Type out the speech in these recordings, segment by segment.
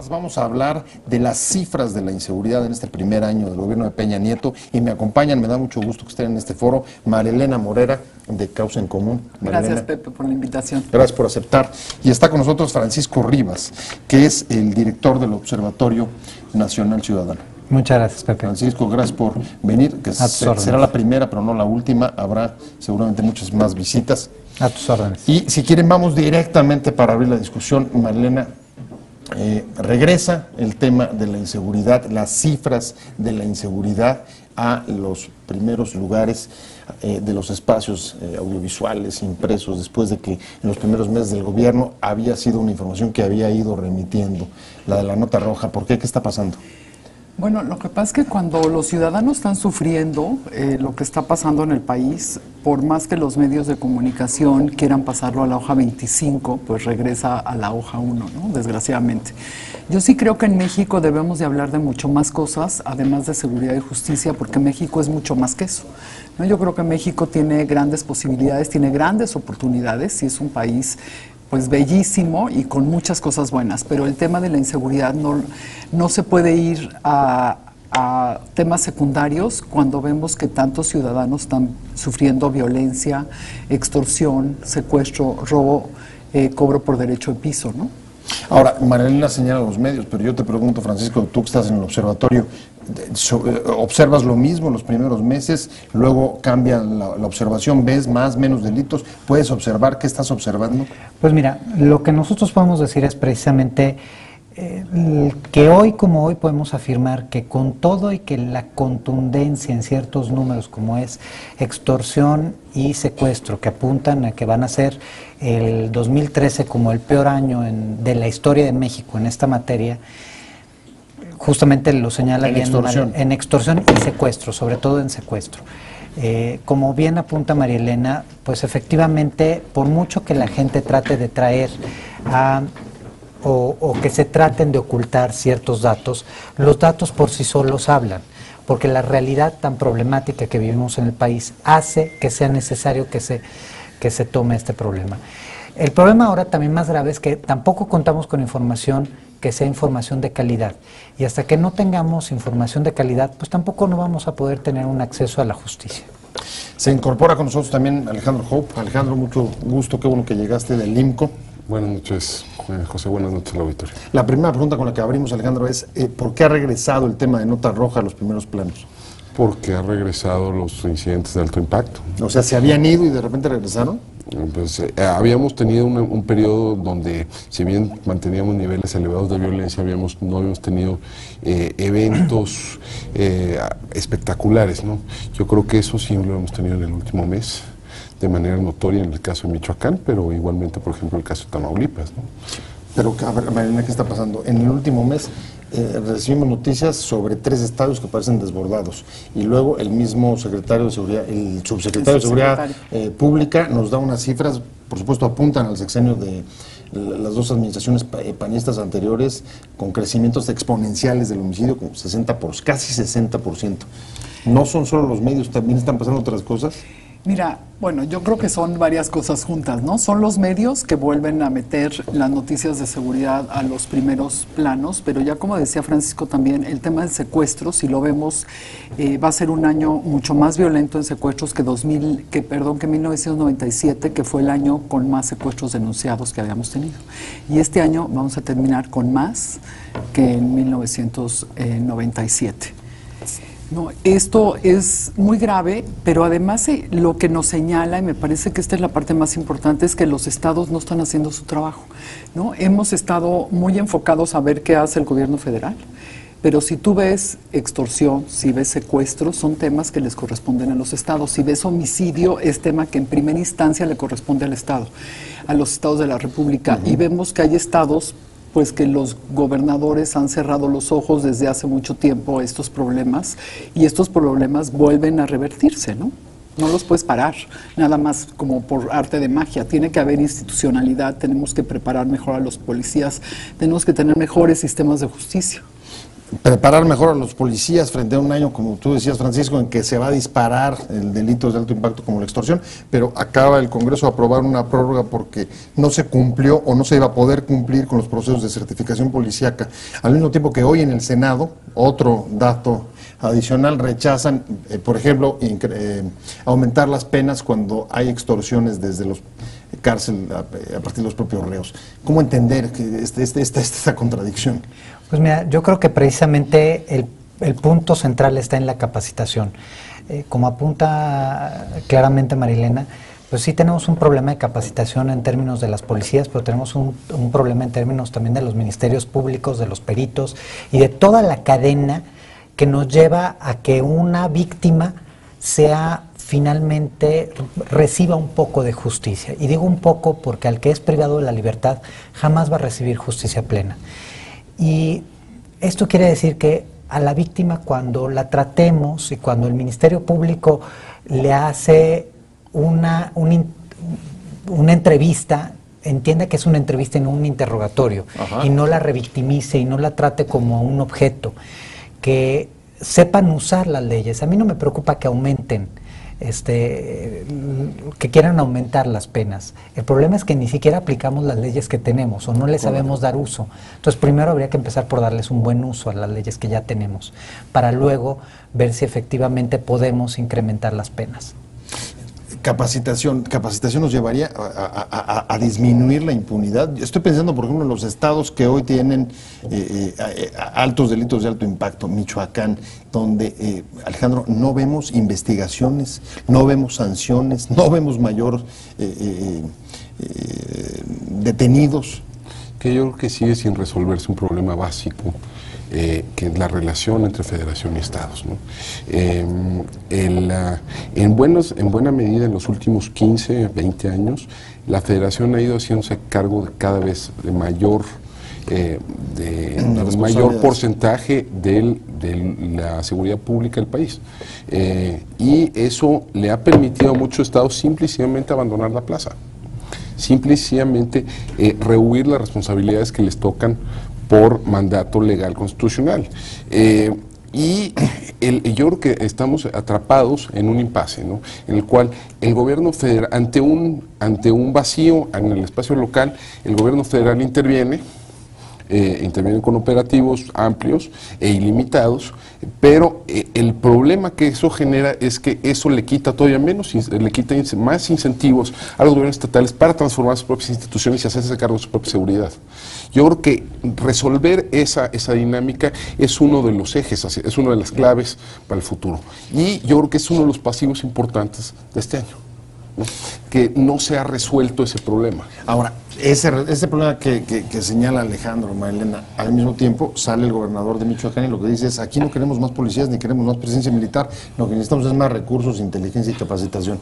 temas. Vamos a hablar de las cifras de la inseguridad en este primer año del gobierno de Peña Nieto y me acompañan, me da mucho gusto que estén en este foro, María Elena Morera de Causa en Común. Gracias, Pepe, por la invitación. Gracias por aceptar. Y está con nosotros Francisco Rivas, que es el director del Observatorio Nacional Ciudadano. Muchas gracias, Pepe. Francisco, gracias por venir, que será la primera, pero no la última. Habrá seguramente muchas más visitas. A tus órdenes. Y si quieren, vamos directamente para abrir la discusión. Marilena, regresa el tema de la inseguridad, las cifras de la inseguridad a los primeros lugares de los espacios audiovisuales, impresos, después de que en los primeros meses del gobierno había sido una información que había ido remitiendo, la de la nota roja. ¿Por qué? ¿Qué está pasando? Bueno, lo que pasa es que cuando los ciudadanos están sufriendo lo que está pasando en el país, por más que los medios de comunicación quieran pasarlo a la hoja 25, pues regresa a la hoja 1, ¿no? Desgraciadamente. Yo sí creo que en México debemos de hablar de mucho más cosas, además de seguridad y justicia, porque México es mucho más que eso, ¿no? Yo creo que México tiene grandes posibilidades, tiene grandes oportunidades y es un país pues bellísimo y con muchas cosas buenas, pero el tema de la inseguridad no se puede ir a temas secundarios cuando vemos que tantos ciudadanos están sufriendo violencia, extorsión, secuestro, robo, cobro por derecho de piso, ¿no? Ahora, Marilena señala los medios, pero yo te pregunto, Francisco, tú que estás en el observatorio, ¿observas lo mismo en los primeros meses? Luego cambia la observación, ¿ves más, menos delitos? ¿Puedes observar? ¿Qué estás observando? Pues mira, lo que nosotros podemos decir es precisamente que hoy como hoy podemos afirmar que con todo y que la contundencia en ciertos números como es extorsión y secuestro que apuntan a que van a ser el 2013 como el peor año de la historia de México en esta materia, justamente lo señala bien en extorsión y secuestro, sobre todo en secuestro. Como bien apunta María Elena, pues efectivamente, por mucho que la gente trate de traer o que se traten de ocultar ciertos datos, los datos por sí solos hablan, porque la realidad tan problemática que vivimos en el país hace que sea necesario que se tome este problema. El problema ahora también más grave es que tampoco contamos con información que sea información de calidad, y hasta que no tengamos información de calidad, pues tampoco no vamos a poder tener un acceso a la justicia. Se incorpora con nosotros también Alejandro Hope. Alejandro, mucho gusto, qué bueno que llegaste del IMCO. Buenas noches, José, buenas noches al auditorio. La primera pregunta con la que abrimos, Alejandro, es ¿por qué ha regresado el tema de nota roja a los primeros planos? Porque ha regresado los incidentes de alto impacto. O sea, ¿se habían ido y de repente regresaron? Pues, habíamos tenido un periodo donde, si bien manteníamos niveles elevados de violencia, no habíamos tenido eventos espectaculares, ¿no? Yo creo que eso sí lo hemos tenido en el último mes, de manera notoria en el caso de Michoacán, pero igualmente, por ejemplo, el caso de Tamaulipas, ¿no? Pero, a ver, Marilena, ¿qué está pasando? En el último mes recibimos noticias sobre 3 estados que parecen desbordados, y luego el mismo secretario de Seguridad, el subsecretario de Seguridad Pública nos da unas cifras, por supuesto apuntan al sexenio de las dos administraciones panistas anteriores, con crecimientos exponenciales del homicidio, con casi 60%. ¿No son solo los medios, también están pasando otras cosas? Mira, bueno, yo creo que son varias cosas juntas, ¿no? Son los medios que vuelven a meter las noticias de seguridad a los primeros planos, pero ya como decía Francisco también, el tema del secuestro, si lo vemos, va a ser un año mucho más violento en secuestros que 1997, que fue el año con más secuestros denunciados que habíamos tenido. Y este año vamos a terminar con más que en 1997. No, esto es muy grave, pero además lo que nos señala, y me parece que esta es la parte más importante, es que los estados no están haciendo su trabajo, ¿no? Hemos estado muy enfocados a ver qué hace el gobierno federal, pero si tú ves extorsión, si ves secuestro, son temas que les corresponden a los estados. Si ves homicidio, es tema que en primera instancia le corresponde al estado, a los estados de la República. Y vemos que hay estados pues que los gobernadores han cerrado los ojos desde hace mucho tiempo a estos problemas, y estos problemas vuelven a revertirse, ¿no? No los puedes parar, nada más como por arte de magia. Tiene que haber institucionalidad, tenemos que preparar mejor a los policías, tenemos que tener mejores sistemas de justicia. preparar mejor a los policías frente a un año, como tú decías, Francisco, en que se va a disparar el delito de alto impacto como la extorsión, pero acaba el Congreso de aprobar una prórroga porque no se cumplió o no se iba a poder cumplir con los procesos de certificación policíaca. Al mismo tiempo que hoy en el Senado, otro dato adicional, rechazan, por ejemplo, aumentar las penas cuando hay extorsiones desde los cárcel a partir de los propios reos. ¿Cómo entender que esta contradicción? Pues mira, yo creo que precisamente el punto central está en la capacitación. Como apunta claramente Marilena, pues sí tenemos un problema de capacitación en términos de las policías, pero tenemos un problema en términos también de los ministerios públicos, de los peritos y de toda la cadena que nos lleva a que una víctima finalmente reciba un poco de justicia. Y digo un poco porque al que es privado de la libertad jamás va a recibir justicia plena. Y esto quiere decir que a la víctima, cuando la tratemos y cuando el Ministerio Público le hace una entrevista, entienda que es una entrevista y no un interrogatorio. Ajá. Y no la revictimice y no la trate como un objeto, que sepan usar las leyes. A mí no me preocupa que aumenten, que quieran aumentar las penas. El problema es que ni siquiera aplicamos las leyes que tenemos o no les sabemos dar uso. Entonces primero habría que empezar por darles un buen uso a las leyes que ya tenemos, para luego ver si efectivamente podemos incrementar las penas. Capacitación nos llevaría a disminuir la impunidad. Estoy pensando, por ejemplo, en los estados que hoy tienen altos delitos de alto impacto, Michoacán, donde, Alejandro, no vemos investigaciones, no vemos sanciones, no vemos mayor detenidos. Que yo creo que sigue sin resolverse un problema básico, que es la relación entre federación y estados, ¿no? En buena medida en los últimos 15, 20 años, la federación ha ido haciéndose cargo de cada vez de mayor porcentaje de la seguridad pública del país. Y eso le ha permitido a muchos estados simplemente abandonar la plaza. Simplemente rehuir las responsabilidades que les tocan por mandato legal constitucional. Yo creo que estamos atrapados en un impasse, ¿no? En el cual el gobierno federal, ante un vacío en el espacio local, el gobierno federal interviene con operativos amplios e ilimitados, pero el problema que eso genera es que eso le quita todavía más incentivos a los gobiernos estatales para transformar sus propias instituciones y hacerse cargo de su propia seguridad. Yo creo que resolver esa dinámica es uno de los ejes, es una de las claves para el futuro. Y yo creo que es uno de los pasivos importantes de este año, ¿no? Que no se ha resuelto ese problema. Ahora, ese problema que señala Alejandro, Marilena, al mismo tiempo sale el gobernador de Michoacán y lo que dice es: aquí no queremos más policías ni queremos más presencia militar, lo que necesitamos es más recursos, inteligencia y capacitación.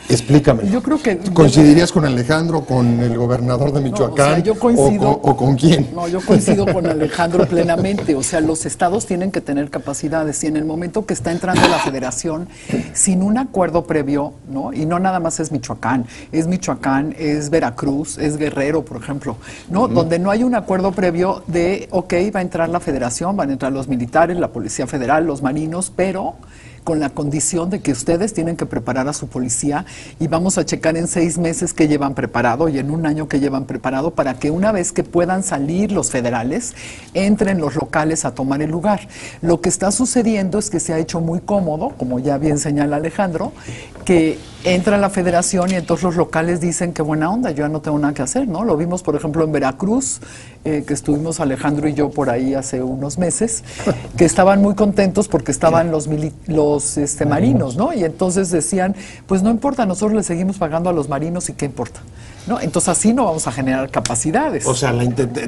Explícame. Yo creo que ¿coincidirías con Alejandro, con el gobernador de Michoacán? No, o sea, yo coincido, o con quién? No, yo coincido con Alejandro plenamente. O sea, los estados tienen que tener capacidades y en el momento que está entrando la federación sin un acuerdo previo, ¿no? Y no nada más es Michoacán, es Veracruz, es Guerrero, por ejemplo, ¿no? Donde no hay un acuerdo previo de, ok, va a entrar la federación, van a entrar los militares, la Policía Federal, los marinos, pero con la condición de que ustedes tienen que preparar a su policía y vamos a checar en 6 meses que llevan preparado y en un año que llevan preparado para que una vez que puedan salir los federales, entren los locales a tomar el lugar. Lo que está sucediendo es que se ha hecho muy cómodo, como ya bien señala Alejandro, que entra la federación y entonces los locales dicen que buena onda, yo ya no tengo nada que hacer, ¿no? Lo vimos, por ejemplo, en Veracruz, que estuvimos Alejandro y yo por ahí hace unos meses, que estaban muy contentos porque estaban los marinos, ¿no? Y entonces decían, pues no importa, nosotros le seguimos pagando a los marinos y qué importa, ¿no? Entonces así no vamos a generar capacidades. O sea,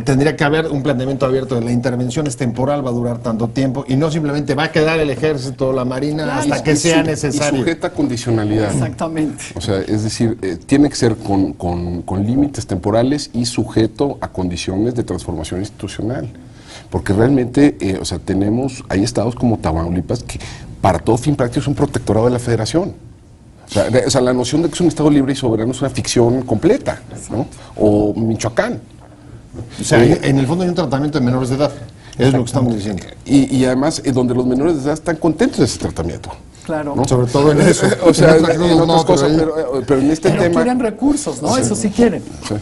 tendría que haber un planteamiento abierto de la intervención es temporal, va a durar tanto tiempo y no simplemente va a quedar el ejército, la marina, claro, hasta que sea necesario. Y sujeta a condicionalidad. Exactamente. O sea, es decir, tiene que ser con límites temporales y sujeto a condiciones de transformación institucional. Porque realmente, hay estados como Tamaulipas que para todo fin práctico es un protectorado de la federación. O sea, la noción de que es un estado libre y soberano es una ficción completa, ¿no? O Michoacán. O sea, en el fondo hay un tratamiento de menores de edad. Es lo que estamos diciendo. Y además, donde los menores de edad están contentos de ese tratamiento. Claro. ¿No? Sobre todo en eso. O sea, en otras en otras cosas, ahí- pero en este Pero tema... quieren recursos, ¿no? Sí. Eso sí quieren. Sí.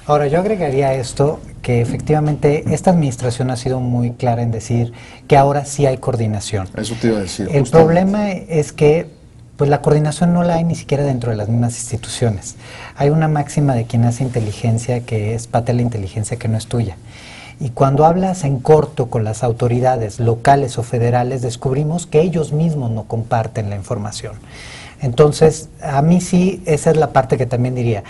Ahora, yo agregaría a esto que efectivamente esta administración ha sido muy clara en decir que ahora sí hay coordinación. Eso te iba a decir. El justamente. problema es que pues la coordinación no la hay ni siquiera dentro de las mismas instituciones. Hay una máxima de quien hace inteligencia que es patea la inteligencia que no es tuya. Y cuando hablas en corto con las autoridades locales o federales, descubrimos que ellos mismos no comparten la información. Entonces, a mí sí, esa es la parte que también diría.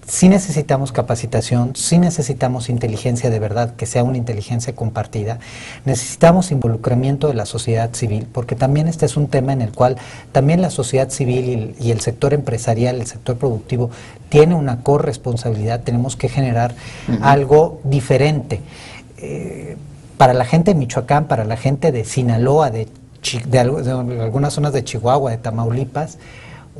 Sí necesitamos capacitación, sí necesitamos inteligencia de verdad, que sea una inteligencia compartida. Necesitamos involucramiento de la sociedad civil, porque también este es un tema en el cual también la sociedad civil y el sector empresarial, el sector productivo, tiene una corresponsabilidad. Tenemos que generar algo diferente. Para la gente de Michoacán, para la gente de Sinaloa, de algunas zonas de Chihuahua, de Tamaulipas,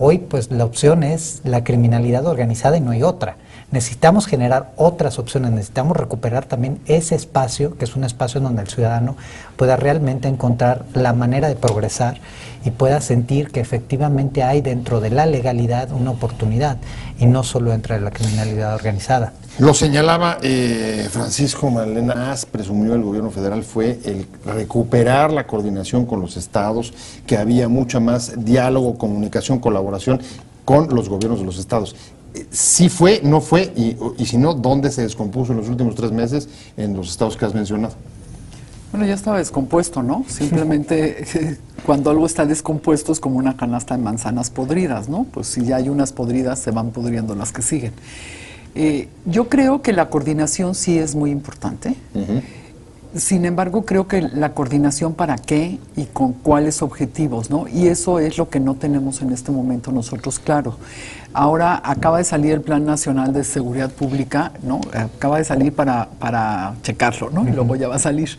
hoy pues la opción es la criminalidad organizada y no hay otra. Necesitamos generar otras opciones, necesitamos recuperar también ese espacio, que es un espacio en donde el ciudadano pueda realmente encontrar la manera de progresar y pueda sentir que efectivamente hay dentro de la legalidad una oportunidad y no solo dentro de la criminalidad organizada. Lo señalaba Francisco Magdalena Haas, presumió el gobierno federal, fue el recuperar la coordinación con los estados, que había mucha más diálogo, comunicación, colaboración con los gobiernos de los estados. ¿Sí fue, no fue? Y si no, ¿dónde se descompuso en los últimos 3 meses en los estados que has mencionado? Bueno, ya estaba descompuesto, ¿no? Simplemente cuando algo está descompuesto es como una canasta de manzanas podridas, ¿no? Pues si ya hay unas podridas, se van pudriendo las que siguen. Yo creo que la coordinación sí es muy importante. Sin embargo, creo que la coordinación para qué y con cuáles objetivos, ¿no? Y eso es lo que no tenemos en este momento nosotros, claro. Ahora acaba de salir el Plan Nacional de Seguridad Pública, ¿no? Acaba de salir para checarlo, ¿no? Y luego ya va a salir.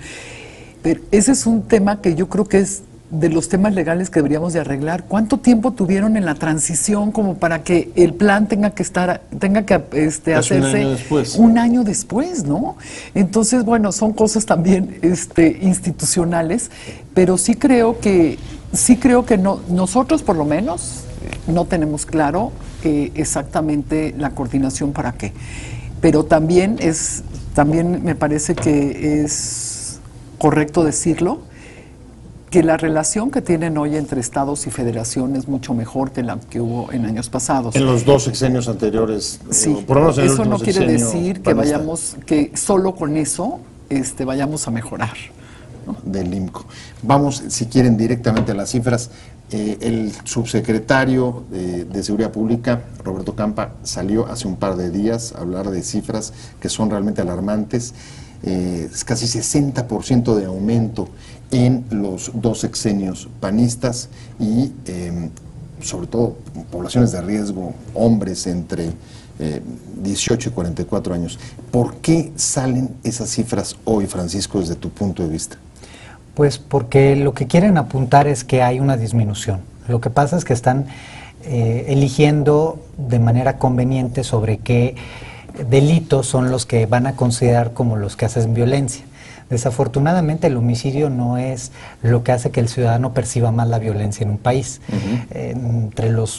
Pero ese es un tema que yo creo que es de los temas legales que deberíamos de arreglar. ¿Cuánto tiempo tuvieron en la transición como para que el plan tenga que hacerse un año después, ¿no? Entonces, bueno, son cosas también institucionales, pero sí creo que no, nosotros por lo menos no tenemos claro exactamente la coordinación para qué. Pero también me parece que es correcto decirlo, que la relación que tienen hoy entre estados y federación es mucho mejor que la que hubo en años pasados. En los 2 sexenios anteriores. Sí, por lo menos en el eso último no quiere sexenio decir que panista que solo con eso vayamos a mejorar, ¿no? Del IMCO. Vamos, si quieren, directamente a las cifras. El subsecretario de Seguridad Pública, Roberto Campa, salió hace un par de días a hablar de cifras que son realmente alarmantes. Es casi 60% de aumento en los 2 sexenios panistas y sobre todo poblaciones de riesgo, hombres entre 18 y 44 años. ¿Por qué salen esas cifras hoy, Francisco, desde tu punto de vista? Pues porque lo que quieren apuntar es que hay una disminución. Lo que pasa es que están eligiendo de manera conveniente sobre qué delitos son los que van a considerar como los que hacen violencia. Desafortunadamente el homicidio no es lo que hace que el ciudadano perciba más la violencia en un país.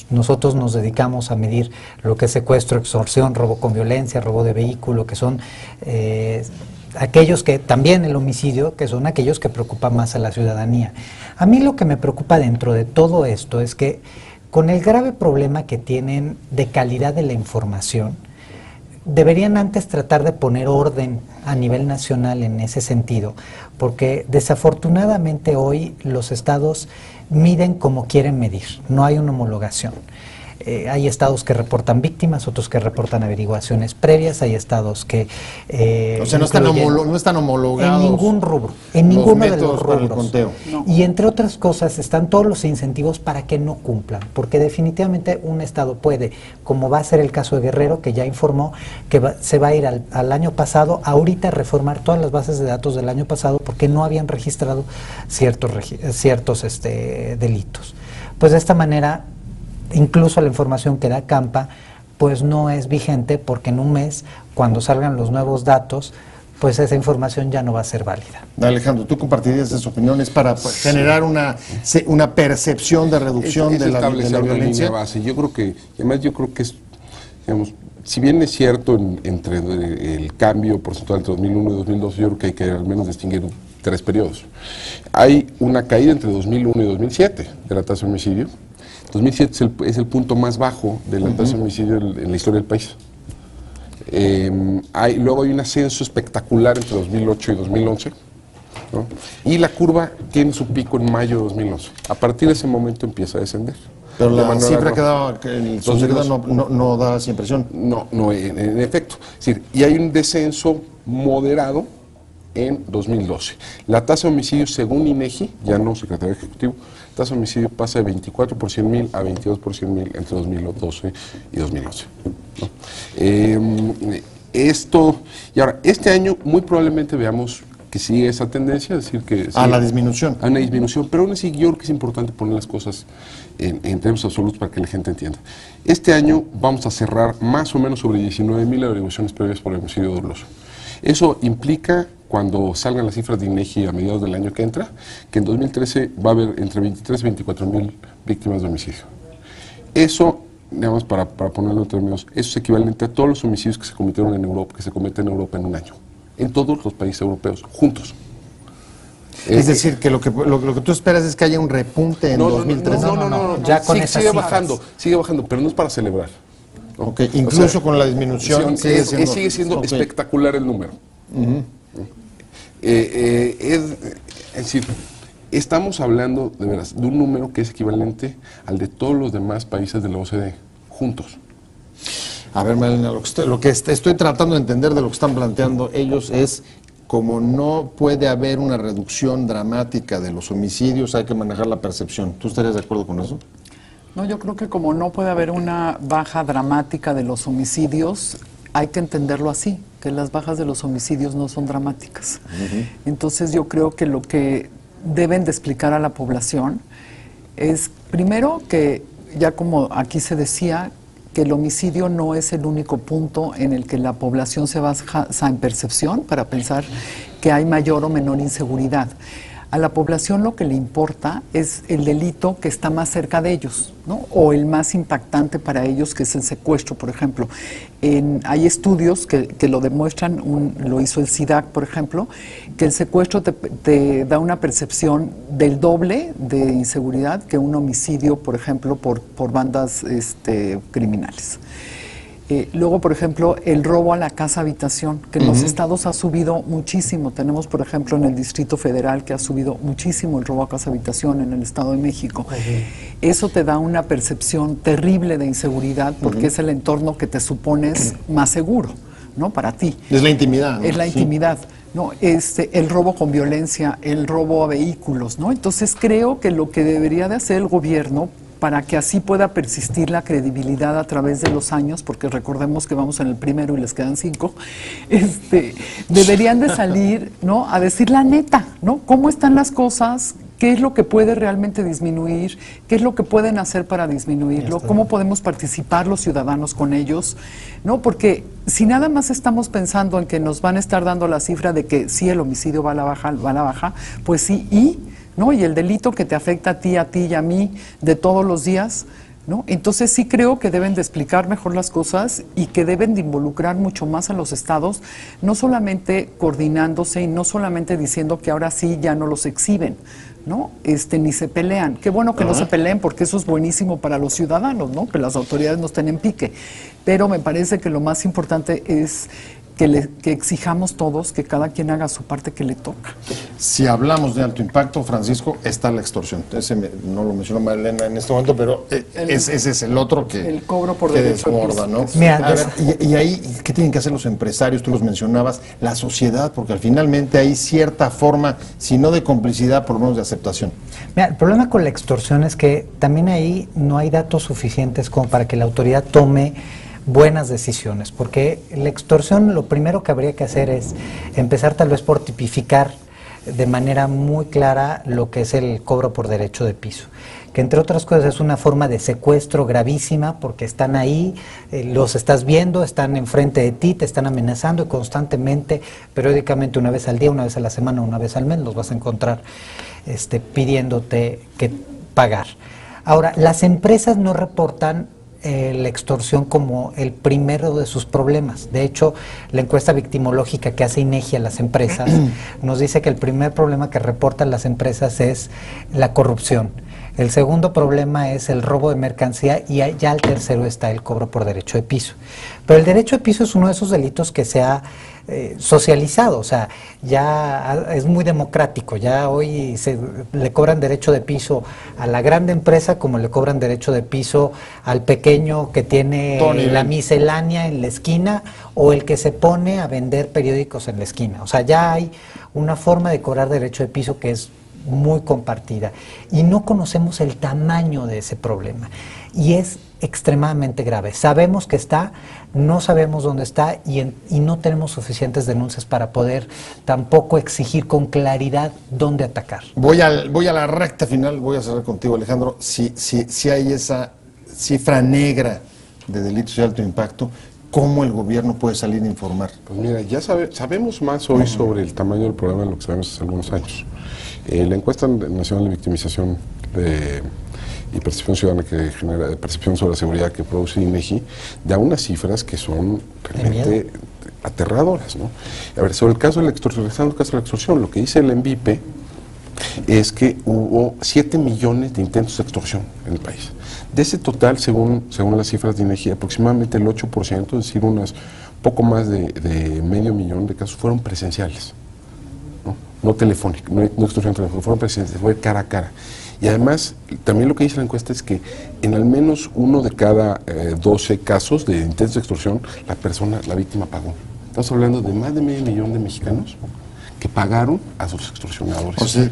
Nosotros nos dedicamos a medir lo que es secuestro, extorsión, robo con violencia, robo de vehículo, que son aquellos que, también el homicidio, que son aquellos que preocupan más a la ciudadanía. A mí lo que me preocupa dentro de todo esto es que con el grave problema que tienen de calidad de la información, deberían antes tratar de poner orden a nivel nacional en ese sentido, porque desafortunadamente hoy los estados miden como quieren medir, no hay una homologación. Hay estados que reportan víctimas, otros que reportan averiguaciones previas, hay estados que... o sea, no están homologados. En ningún rubro, en ninguno de los para el rubros. conteo. No. Y entre otras cosas están todos los incentivos para que no cumplan, porque definitivamente un estado puede, como va a ser el caso de Guerrero, que ya informó que se va a ir al año pasado, ahorita a reformar todas las bases de datos del año pasado porque no habían registrado ciertos delitos. Pues de esta manera, incluso la información que da Campa, pues no es vigente porque en un mes, cuando salgan los nuevos datos, pues esa información ya no va a ser válida. Alejandro, ¿tú compartirías esas opiniones para generar una percepción de reducción de la violencia? Línea base. Yo creo que es, digamos, si bien es cierto entre el cambio porcentual entre 2001 y 2012, yo creo que hay que al menos distinguir 3 periodos. Hay una caída entre 2001 y 2007 de la tasa de homicidio. 2007 es el punto más bajo de la tasa de homicidio en la historia del país. Luego hay un ascenso espectacular entre 2008 y 2011, ¿no? Y la curva tiene su pico en mayo de 2011. A partir de ese momento empieza a descender. Pero la cifra que el subsecretario no da esa impresión. No, en efecto. Es decir, y hay un descenso moderado en 2012. La tasa de homicidio, según INEGI, ya no secretario ejecutivo, la tasa de homicidio pasa de 24 por 100,000 a 22 por 100,000 entre 2012 y 2011. ¿No? Y ahora, este año muy probablemente veamos que sigue esa tendencia, es decir, que... A la disminución. A una disminución, pero aún así yo creo que es importante poner las cosas en términos absolutos para que la gente entienda. Este año vamos a cerrar más o menos sobre 19,000 averiguaciones previas por homicidio doloso. Eso implica, cuando salgan las cifras de INEGI a mediados del año que entra, que en 2013 va a haber entre 23 y 24,000 víctimas de homicidio. Eso, digamos, para ponerlo en términos, eso es equivalente a todos los homicidios que se cometieron en Europa, que se cometen en Europa en un año, en todos los países europeos, juntos. Es decir, que lo que tú esperas es que haya un repunte en 2013. No, ya con esas sigue cifras. bajando, pero no es para celebrar. ¿No? Okay, incluso, o sea, con la disminución sigue siendo espectacular el número. Es decir, estamos hablando de veras de un número que es equivalente al de todos los demás países de la OCDE, juntos. A ver, Malena, lo que estoy tratando de entender de lo que están planteando ellos es, como no puede haber una reducción dramática de los homicidios, hay que manejar la percepción. ¿Tú estarías de acuerdo con eso? No, yo creo que como no puede haber una baja dramática de los homicidios, hay que entenderlo así, que las bajas de los homicidios no son dramáticas. Entonces yo creo que lo que deben de explicar a la población es, primero, que ya como aquí se decía, que el homicidio no es el único punto en el que la población se basa en percepción para pensar que hay mayor o menor inseguridad. A la población lo que le importa es el delito que está más cerca de ellos, ¿no? O el más impactante para ellos, que es el secuestro, por ejemplo. Hay estudios que lo demuestran, lo hizo el CIDAC, por ejemplo, que el secuestro te da una percepción del doble de inseguridad que un homicidio, por ejemplo, por bandas criminales. Luego, por ejemplo, el robo a la casa-habitación, que en los estados ha subido muchísimo. Tenemos, por ejemplo, en el Distrito Federal que ha subido muchísimo el robo a casa-habitación, en el Estado de México. Eso te da una percepción terrible de inseguridad porque es el entorno que te supones más seguro, ¿no? Para ti. Es la intimidad, ¿no? Es la intimidad. ¿No? El robo con violencia, el robo a vehículos, ¿no? Entonces creo que lo que debería de hacer el gobierno, para que así pueda persistir la credibilidad a través de los años, porque recordemos que vamos en el primero y les quedan 5, deberían de salir, ¿no?, a decir la neta, ¿no? ¿Cómo están las cosas? ¿Qué es lo que puede realmente disminuir? ¿Qué es lo que pueden hacer para disminuirlo? ¿Cómo podemos participar los ciudadanos con ellos? ¿No? Porque si nada más estamos pensando en que nos van a estar dando la cifra de que sí, el homicidio va a la baja, pues sí, ¿no? Y el delito que te afecta a ti y a mí de todos los días, ¿no? Entonces sí creo que deben de explicar mejor las cosas y que deben de involucrar mucho más a los estados, no solamente coordinándose y no solamente diciendo que ahora sí ya no los exhiben, ¿no? Ni se pelean. Qué bueno que no se peleen, porque eso es buenísimo para los ciudadanos, ¿no? Que las autoridades no estén en pique. Pero me parece que lo más importante es que exijamos todos que cada quien haga su parte que le toca. Si hablamos de alto impacto, Francisco, está la extorsión. No lo mencionó Malena en este momento, pero ese es el otro que, el cobro por que derecho desborda, ¿no? Mira, a ver, y ahí, ¿qué tienen que hacer los empresarios? Tú los mencionabas, la sociedad, porque finalmente hay cierta forma, si no de complicidad, por lo menos de aceptación. Mira, el problema con la extorsión es que también ahí no hay datos suficientes como para que la autoridad tome buenas decisiones, porque la extorsión, lo primero que habría que hacer es empezar tal vez por tipificar de manera muy clara lo que es el cobro por derecho de piso, que entre otras cosas es una forma de secuestro gravísima, porque están ahí, los estás viendo, están enfrente de ti, te están amenazando y constantemente, periódicamente, una vez al día, una vez a la semana, una vez al mes, los vas a encontrar pidiéndote que pagar. Ahora, las empresas no reportan la extorsión como el primero de sus problemas. De hecho, la encuesta victimológica que hace INEGI a las empresas nos dice que el primer problema que reportan las empresas es la corrupción. El segundo problema es el robo de mercancía y ya al tercero está el cobro por derecho de piso. Pero el derecho de piso es uno de esos delitos que se ha socializado, o sea, ya es muy democrático, ya hoy le cobran derecho de piso a la grande empresa como le cobran derecho de piso al pequeño que tiene la miscelánea en la esquina o el que se pone a vender periódicos en la esquina. O sea, ya hay una forma de cobrar derecho de piso que es muy compartida y no conocemos el tamaño de ese problema y es extremadamente grave. Sabemos que está, no sabemos dónde está y no tenemos suficientes denuncias para poder tampoco exigir con claridad dónde atacar. Voy a la recta final, voy a cerrar contigo, Alejandro. Si hay esa cifra negra de delitos de alto impacto, ¿cómo el gobierno puede salir a informar? Pues mira, ya sabemos más hoy sobre el tamaño del problema de lo que sabemos hace algunos años. La encuesta nacional de victimización y percepción ciudadana que genera, de percepción sobre la seguridad que produce INEGI, da unas cifras que son realmente aterradoras, ¿no? A ver, sobre el caso de la extorsión, lo que dice el ENVIPE es que hubo 7 millones de intentos de extorsión en el país. De ese total, según las cifras de INEGI, aproximadamente el 8%, es decir, poco más de 500,000 de casos fueron presenciales. No telefónico, no extorsión telefónica, fueron presenciales, fue cara a cara. Y además, también lo que dice la encuesta es que en al menos uno de cada 12 casos de intentos de extorsión, la víctima pagó. Estamos hablando de más de 500,000 de mexicanos que pagaron a sus extorsionadores. O sea,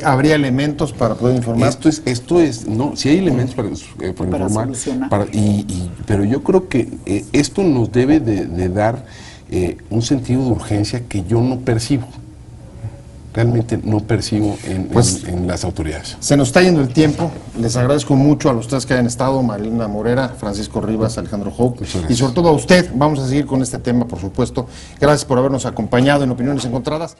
¿habría elementos para poder informar? Sí hay elementos para informar, pero yo creo que esto nos debe de dar un sentido de urgencia que yo no percibo. Realmente no percibo en las autoridades. Se nos está yendo el tiempo. Les agradezco mucho a los tres que hayan estado, Marilena Morera, Francisco Rivas, Alejandro Houck, y sobre todo a usted. Vamos a seguir con este tema, por supuesto. Gracias por habernos acompañado en Opiniones Encontradas.